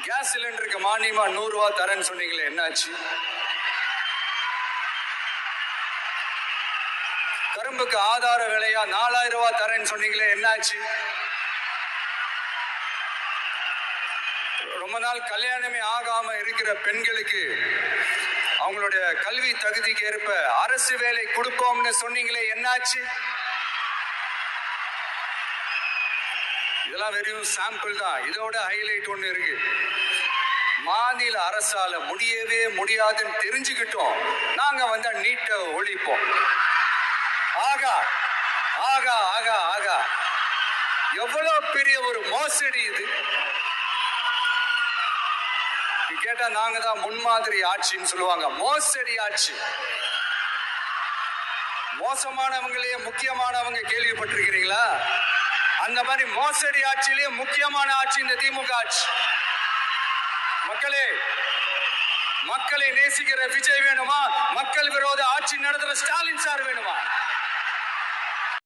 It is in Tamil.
கேஸ் சிலிண்டருக்கு மானியமா 100 ரூபாய் தரேன்னு சொன்னீங்களே, என்னாச்சு? கரும்புக்கு ஆதார விலையா 4000 ரூபாய் தரேன்னு சொன்னீங்களே, என்னாச்சு? ரொம்ப நாள் கல்யாணமே ஆகாம இருக்கிற பெண்களுக்கு அவங்களுடைய கல்வி தகுதிக்கு ஏற்ப அரசு வேலை கொடுப்போம்னு சொன்னீங்களே, என்னாச்சு? இதெல்லாம் வெறும் சாம்பிள் தான். இதோட ஹைலைட் ஒண்ணு இருக்கு. மாநில அரசால முடியவே முடியாதுன்னு தெரிஞ்சுக்கிட்டோம், நாங்க வந்து நீட்டை ஒழிப்போம். ஆகா ஆகா ஆகா ஆகா, எவ்வளவு பெரிய ஒரு மோசடி இது! கேட்டா நாங்க தான் முன்மாதிரி ஆட்சின்னு சொல்லுவாங்க. மோசடி ஆட்சி. மோசமானவங்களே முக்கியமானவங்க கேள்விப்பட்டிருக்கிறீங்களா? அந்த மாதிரி மோசடி ஆட்சியிலேயே முக்கியமான ஆட்சி இந்த திமுக ஆட்சி. மக்களே, மக்களை நேசிக்கிற விஜய் வேணுமா? மக்கள் விரோத ஆட்சி நடத்துற ஸ்டாலின் சார் வேணுமா?